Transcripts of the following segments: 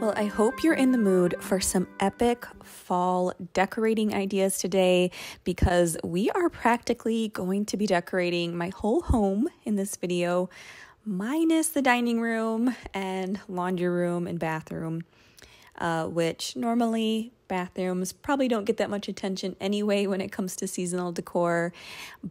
Well, I hope you're in the mood for some epic fall decorating ideas today because we are practically going to be decorating my whole home in this video, minus the dining room and laundry room and bathroom, which normally bathrooms probably don't get that much attention anyway when it comes to seasonal decor.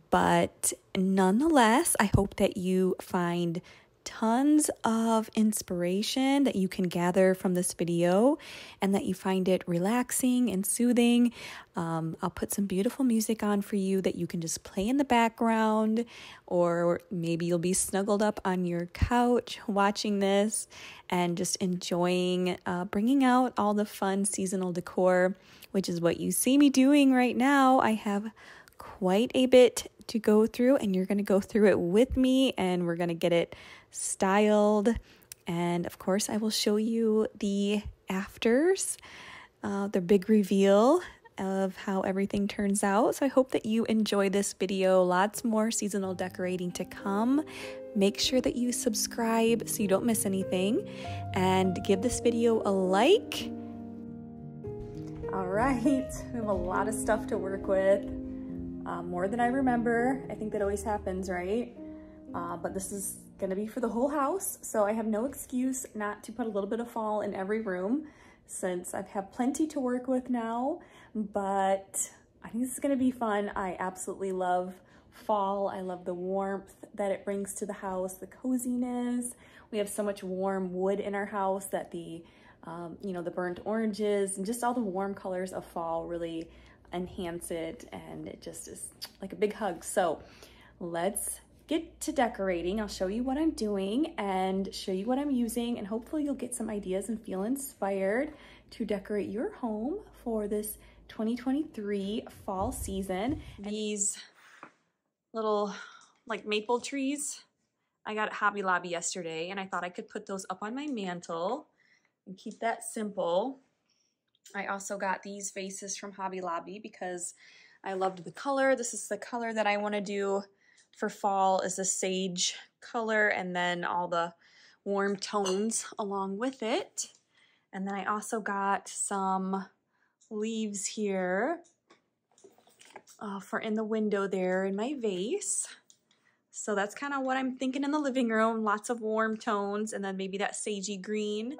But nonetheless, I hope that you find tons of inspiration that you can gather from this video and that you find it relaxing and soothing. I'll put some beautiful music on for you that you can just play in the background, or maybe you'll be snuggled up on your couch watching this and just enjoying bringing out all the fun seasonal decor, which is what you see me doing right now. I have quite a bit to go through, and you're going to go through it with me, and we're going to get it styled. And of course, I will show you the afters, the big reveal of how everything turns out. So I hope that you enjoy this video. Lots more seasonal decorating to come. Make sure that you subscribe so you don't miss anything, and give this video a like. All right, we have a lot of stuff to work with. More than I remember. I think that always happens, right? But this is gonna be for the whole house, so I have no excuse not to put a little bit of fall in every room since I've had plenty to work with now. But I think this is gonna be fun. I absolutely love fall. I love the warmth that it brings to the house, the coziness. We have so much warm wood in our house that the the burnt oranges and just all the warm colors of fall really enhance it, and it just is like a big hug. So let's get to decorating. I'll show you what I'm doing and show you what I'm using, and hopefully you'll get some ideas and feel inspired to decorate your home for this 2023 fall season. These little like maple trees I got at Hobby Lobby yesterday, and I thought I could put those up on my mantle and keep that simple. I also got these vases from Hobby Lobby because I loved the color. This is the color that I want to do for fall, is the sage color, and then all the warm tones along with it. And then I also got some leaves here for in the window there in my vase. So that's kind of what I'm thinking in the living room. Lots of warm tones, and then maybe that sagey green.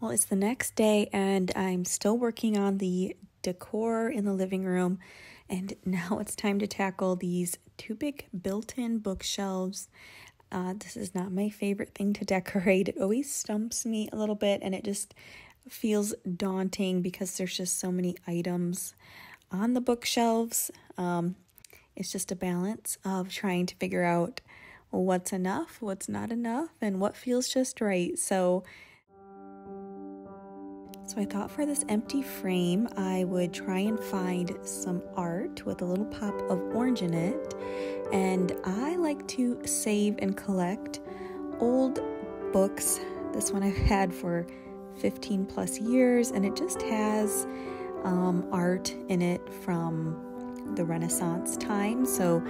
Well, it's the next day and I'm still working on the decor in the living room, and now it's time to tackle these two big built-in bookshelves. This is not my favorite thing to decorate. It always stumps me a little bit and it just feels daunting because there's just so many items on the bookshelves. It's just a balance of trying to figure out what's enough, what's not enough, and what feels just right. So I thought for this empty frame, I would try and find some art with a little pop of orange in it. And I like to save and collect old books. This one I've had for 15 plus years, and it just has art in it from the Renaissance time. So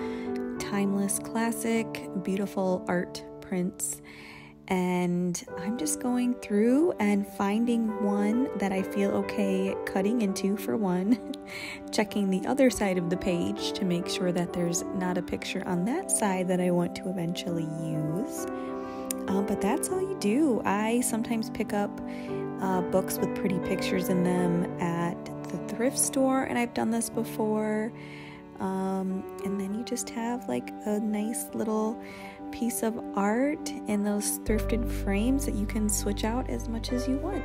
timeless classic, beautiful art prints. And I'm just going through and finding one that I feel okay cutting into for one, checking the other side of the page to make sure that there's not a picture on that side that I want to eventually use. But that's all you do. I sometimes pick up books with pretty pictures in them at the thrift store, and I've done this before. And then you just have like a nice little piece of art in those thrifted frames that you can switch out as much as you want.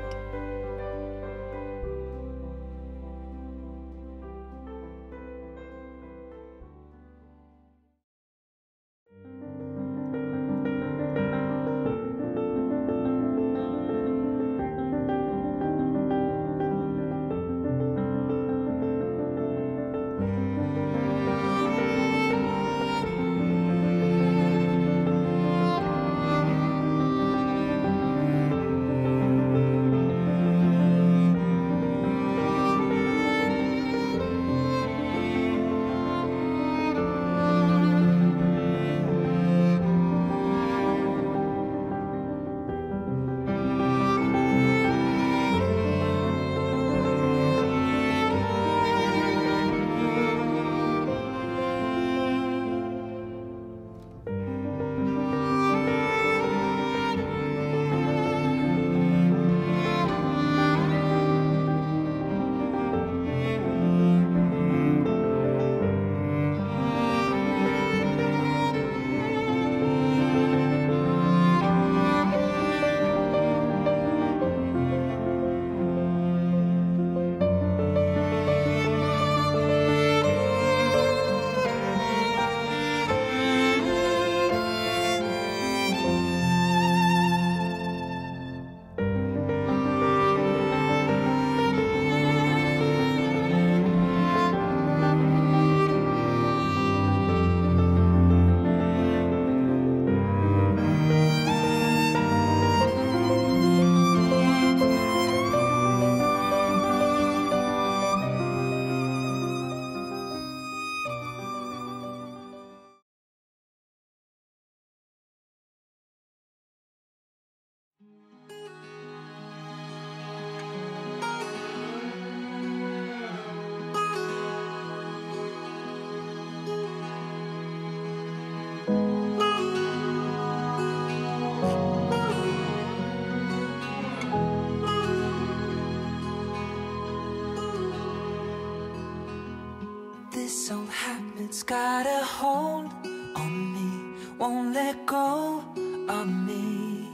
This old habit's got a hold on me, won't let go of me.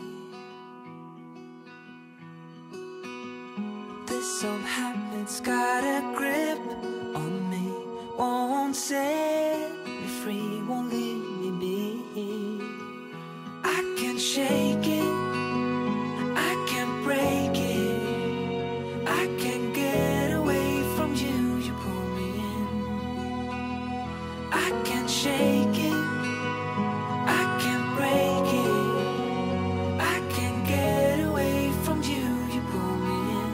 This old habit's got a grip on me, won't set me free, won't leave me be. I can't shake it, I can't break it, I can't get away from you, you pull me in. I can't shake it, I can't break it, I can't get away from you, you pull me in.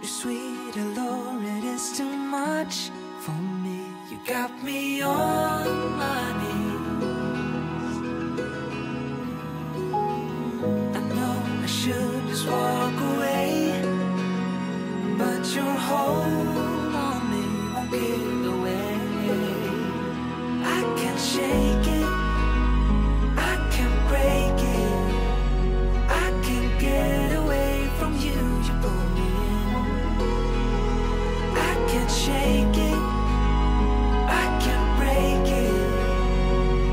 Your sweet allure, it is too much for me. You got me on my knees. I know I should just walk away, but your hold on me won't give away. I can't shake it, I can't break it, I can't shake it, I can't break it,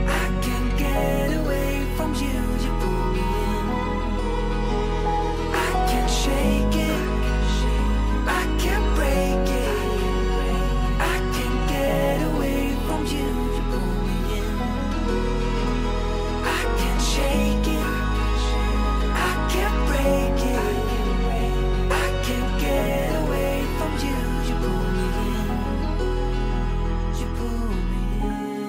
I can't get away from you, you pull me in. I can't shake it, I can't break it, I can't get away from you, you pull me in. I can't shake it, I can't break it, I can't get away from you, you pull me in, you pull me in,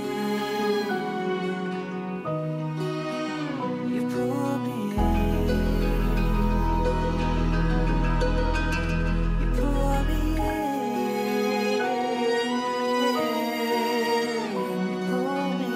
you pull me in, you pull me in, you pull me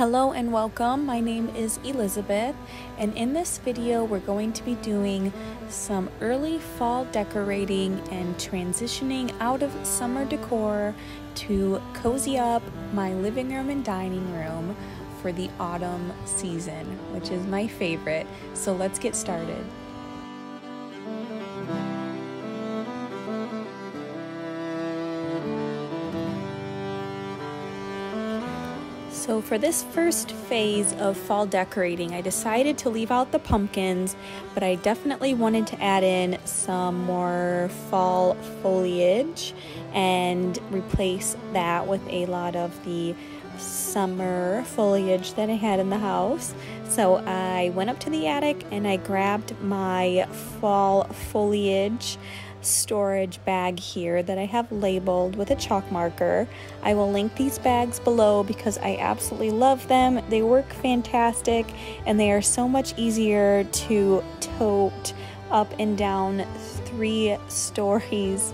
Hello and welcome. My name is Elizabeth, and in this video we're going to be doing some early fall decorating and transitioning out of summer decor to cozy up my living room and dining room for the autumn season, which is my favorite. So let's get started. So for this first phase of fall decorating, I decided to leave out the pumpkins, but I definitely wanted to add in some more fall foliage and replace that with a lot of the summer foliage that I had in the house. So I went up to the attic and I grabbed my fall foliage storage bag here that I have labeled with a chalk marker. I will link these bags below because I absolutely love them. They work fantastic and they are so much easier to tote up and down 3 stories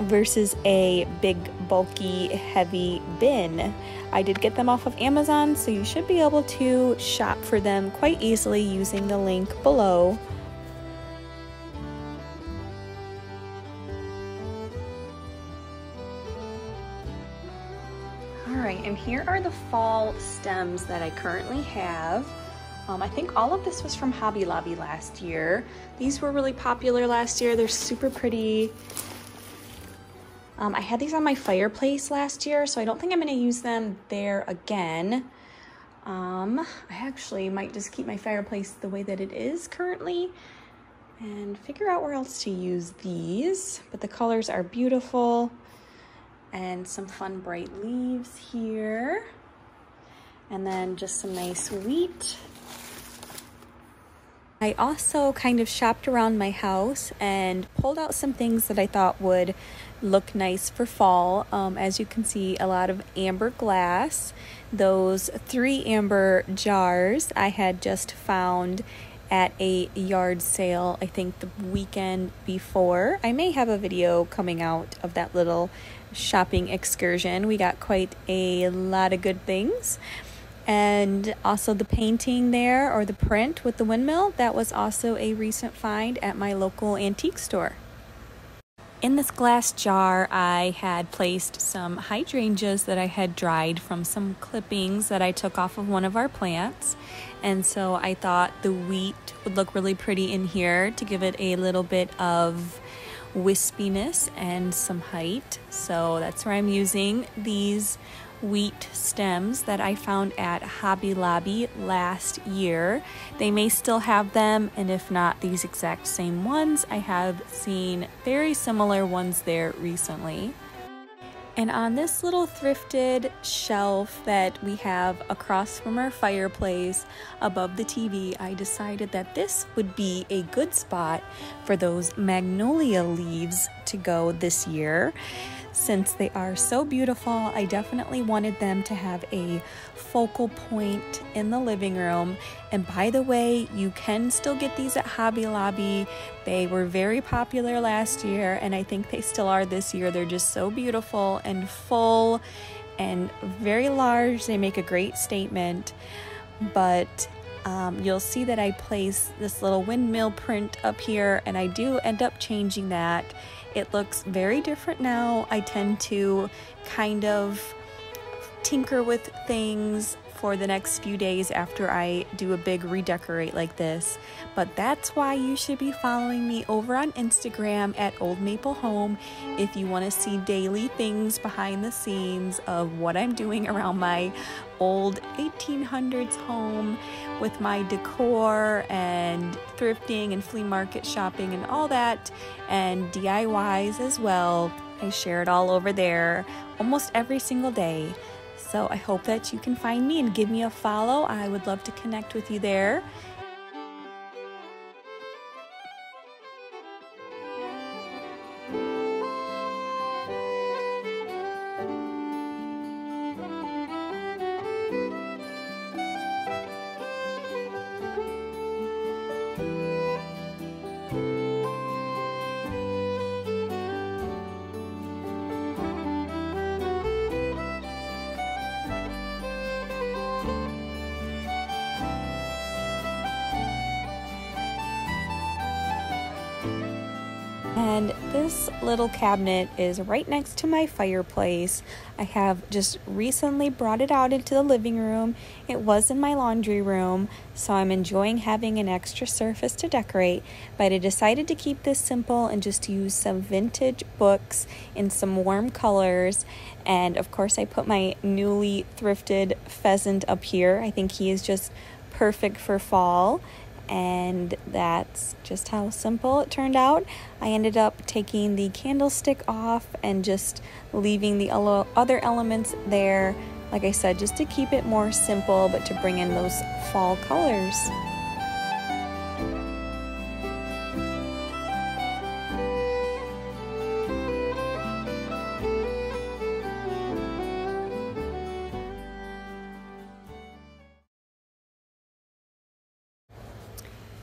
versus a big bulky heavy bin. I did get them off of Amazon, so you should be able to shop for them quite easily using the link below. Alright, and here are the fall stems that I currently have. I think all of this was from Hobby Lobby last year. These were really popular last year. They're super pretty. I had these on my fireplace last year, so I don't think I'm going to use them there again. I actually might just keep my fireplace the way that it is currently and figure out where else to use these. But the colors are beautiful. And some fun bright leaves here. And then just some nice wheat. I also kind of shopped around my house and pulled out some things that I thought would look nice for fall. As you can see, a lot of amber glass. Those 3 amber jars I had just found at a yard sale, I think the weekend before. I may have a video coming out of that little shopping excursion. We got quite a lot of good things. And also the painting there, or the print with the windmill, that was also a recent find at my local antique store. In this glass jar, I had placed some hydrangeas that I had dried from some clippings that I took off of one of our plants. And so I thought the wheat would look really pretty in here to give it a little bit of wispiness and some height. So that's where I'm using these wheat stems that I found at Hobby Lobby last year. They may still have them, and if not these exact same ones, I have seen very similar ones there recently. And on this little thrifted shelf that we have across from our fireplace above the TV, I decided that this would be a good spot for those magnolia leaves to go this year. Since they are so beautiful, I definitely wanted them to have a focal point in the living room. And by the way, you can still get these at Hobby Lobby. They were very popular last year, and I think they still are this year. They're just so beautiful and full and very large. They make a great statement. But you'll see that I place this little windmill print up here, and I do end up changing that. It looks very different now. I tend to kind of tinker with things for the next few days after I do a big redecorate like this. But that's why you should be following me over on Instagram at Old Maple Home if you want to see daily things behind the scenes of what I'm doing around my old 1800s home with my decor and thrifting and flea market shopping and all that, and DIYs as well. I share it all over there almost every single day. So I hope that you can find me and give me a follow. I would love to connect with you there. And this little cabinet is right next to my fireplace. I have just recently brought it out into the living room. It was in my laundry room, so I'm enjoying having an extra surface to decorate, but I decided to keep this simple and just use some vintage books in some warm colors. And of course, I put my newly thrifted pheasant up here. I think he is just perfect for fall. And that's just how simple it turned out. I ended up taking the candlestick off and just leaving the other elements there, like I said, just to keep it more simple but to bring in those fall colors.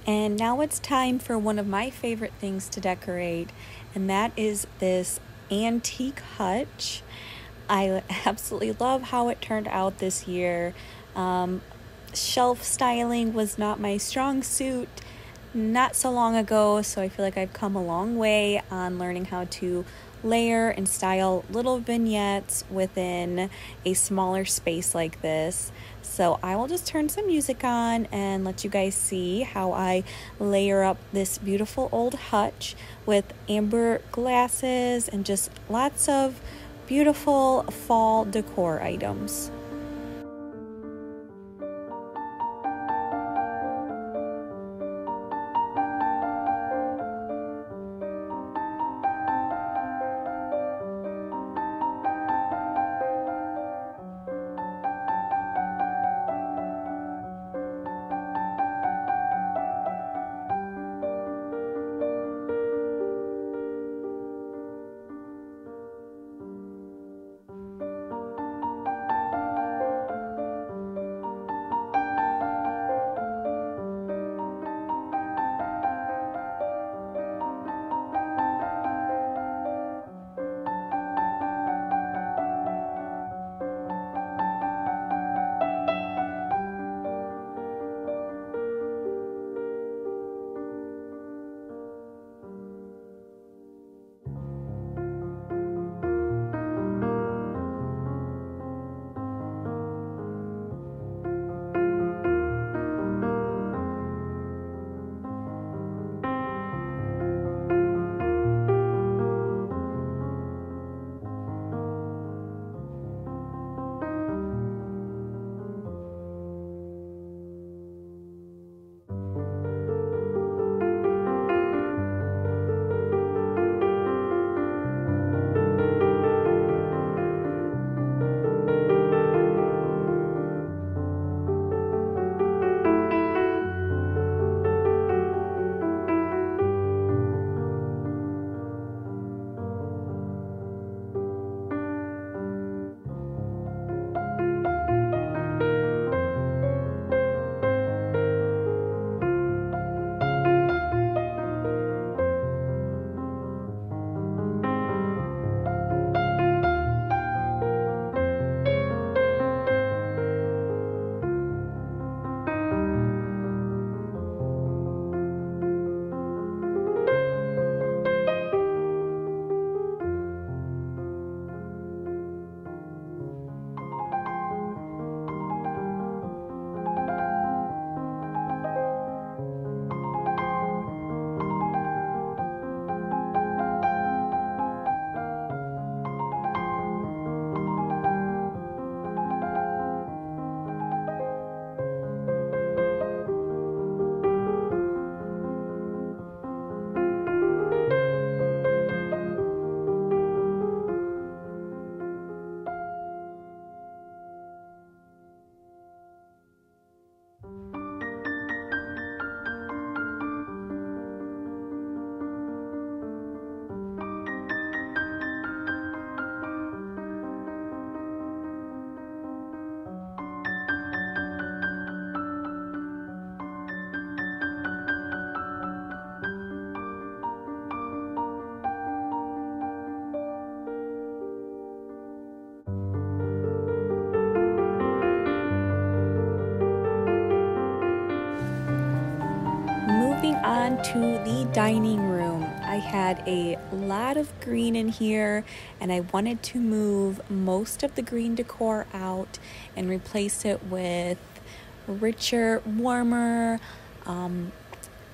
And now it's time for one of my favorite things to decorate, and that is this antique hutch. I absolutely love how it turned out this year. Shelf styling was not my strong suit not so long ago, so I feel like I've come a long way on learning how to layer and style little vignettes within a smaller space like this. So I will just turn some music on and let you guys see how I layer up this beautiful old hutch with amber glasses and just lots of beautiful fall decor items. Moving on to the dining room. I had a lot of green in here and I wanted to move most of the green decor out and replace it with richer, warmer,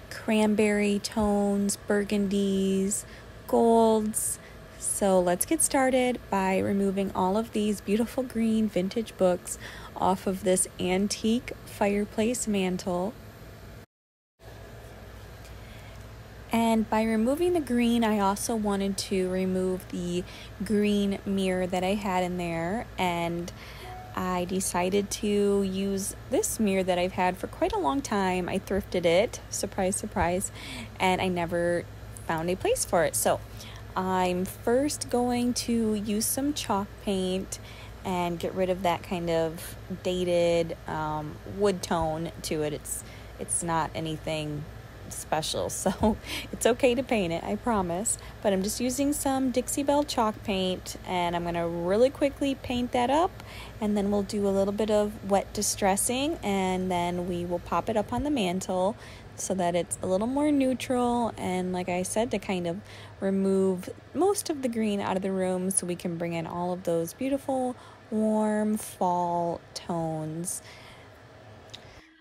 cranberry tones, burgundies, golds. So let's get started by removing all of these beautiful green vintage books off of this antique fireplace mantle. And by removing the green, I also wanted to remove the green mirror that I had in there, and I decided to use this mirror that I've had for quite a long time. I thrifted it, surprise, surprise, and I never found a place for it. So I'm first going to use some chalk paint and get rid of that kind of dated wood tone to it. It's not anything special, so it's okay to paint it, I promise. But I'm just using some Dixie Belle chalk paint, and I'm gonna really quickly paint that up, and then we'll do a little bit of wet distressing, and then we will pop it up on the mantle so that it's a little more neutral, and like I said, to kind of remove most of the green out of the room so we can bring in all of those beautiful warm fall tones.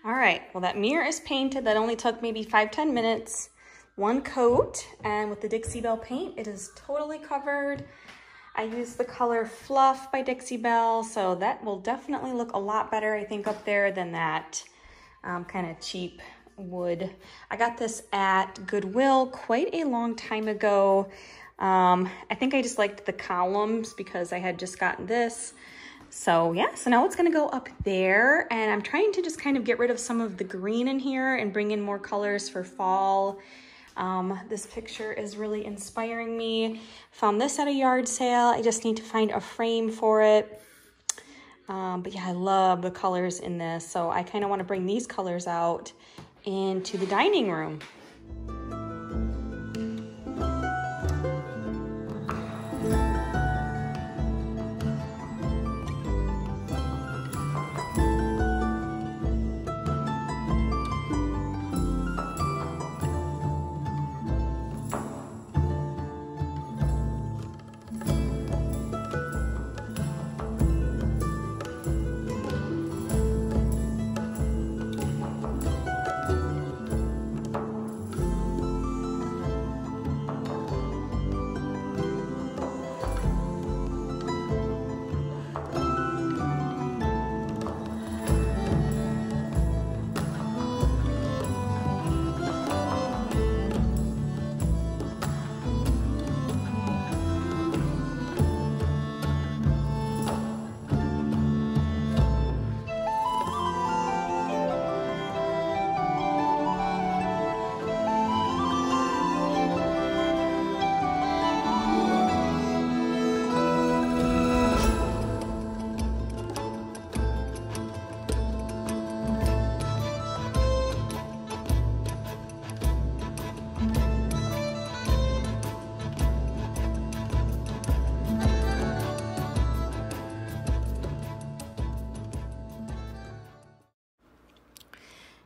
All right, well, that mirror is painted. That only took maybe 5-10 minutes, one coat, and with the Dixie Belle paint, it is totally covered. I used the color Fluff by Dixie Belle, so that will definitely look a lot better, I think, up there than that kind of cheap wood. I got this at Goodwill quite a long time ago. I think I just liked the columns because I had just gotten this. So yeah, so now it's gonna go up there, and I'm trying to just kind of get rid of some of the green in here and bring in more colors for fall. This picture is really inspiring me. Found this at a yard sale. I just need to find a frame for it. But yeah, I love the colors in this. So I kind of want to bring these colors out into the dining room.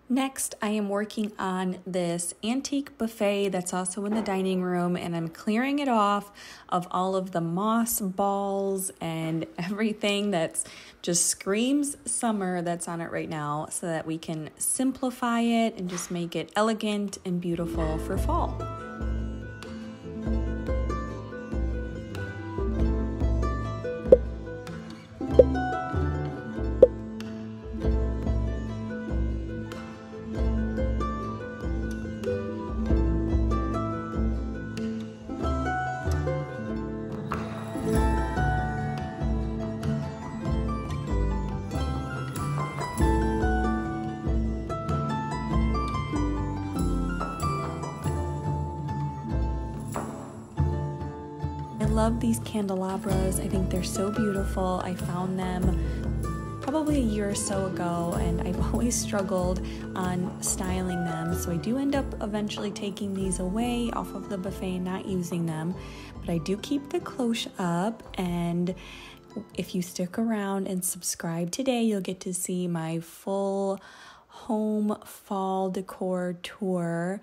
Next, I am working on this antique buffet that's also in the dining room, and I'm clearing it off of all of the moss balls and everything that's just screams summer that's on it right now, so that we can simplify it and just make it elegant and beautiful for fall. I love these candelabras. I think they're so beautiful. I found them probably a year or so ago, and I've always struggled on styling them. So I do end up eventually taking these away off of the buffet and not using them. But I do keep the cloche up, and if you stick around and subscribe today, you'll get to see my full home fall decor tour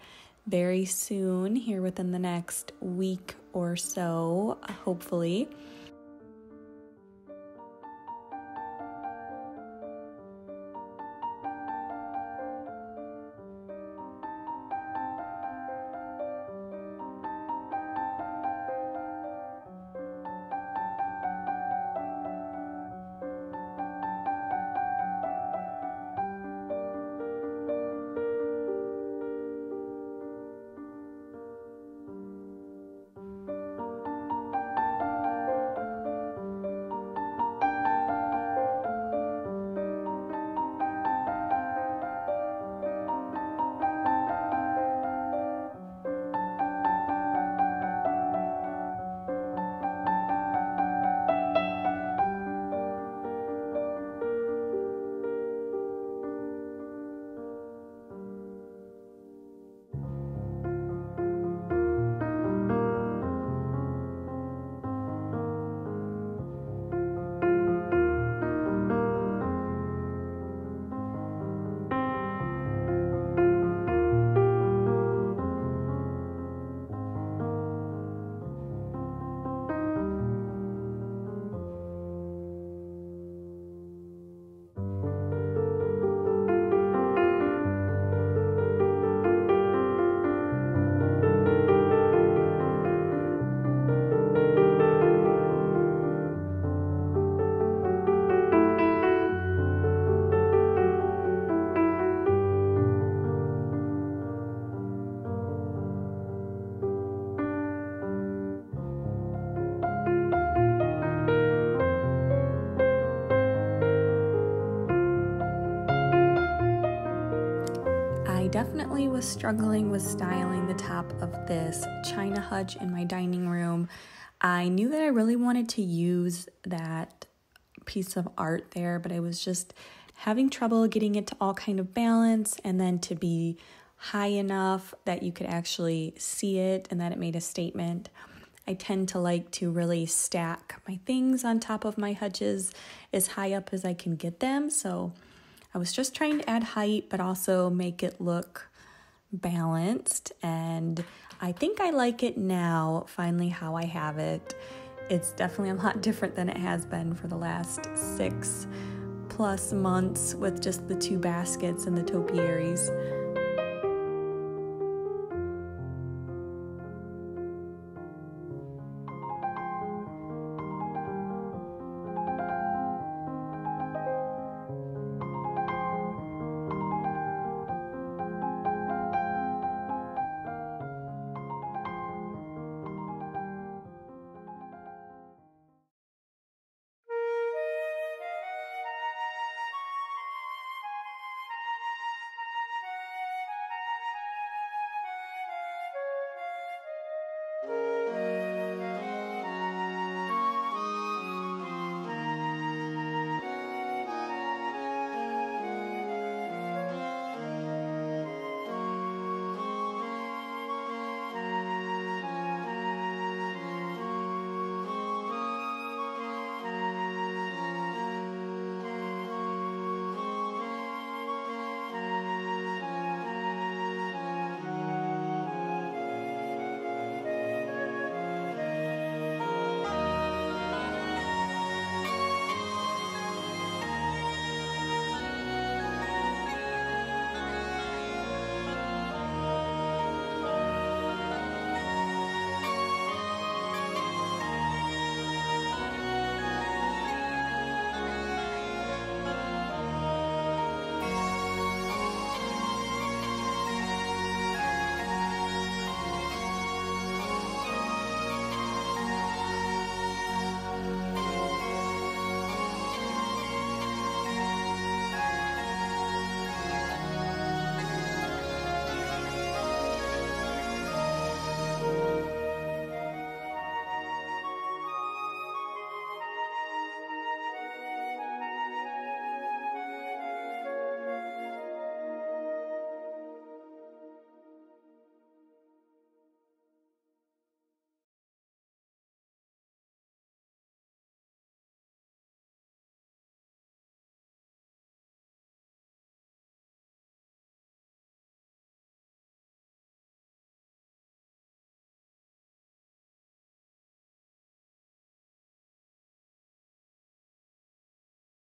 very soon, here within the next week or so, hopefully. Definitely was struggling with styling the top of this china hutch in my dining room. I knew that I really wanted to use that piece of art there, but I was just having trouble getting it to all kind of balance and then to be high enough that you could actually see it and that it made a statement. I tend to like to really stack my things on top of my hutches as high up as I can get them, so I was just trying to add height, but also make it look balanced. And I think I like it now, finally, how I have it. It's definitely a lot different than it has been for the last 6+ months with just the 2 baskets and the topiaries.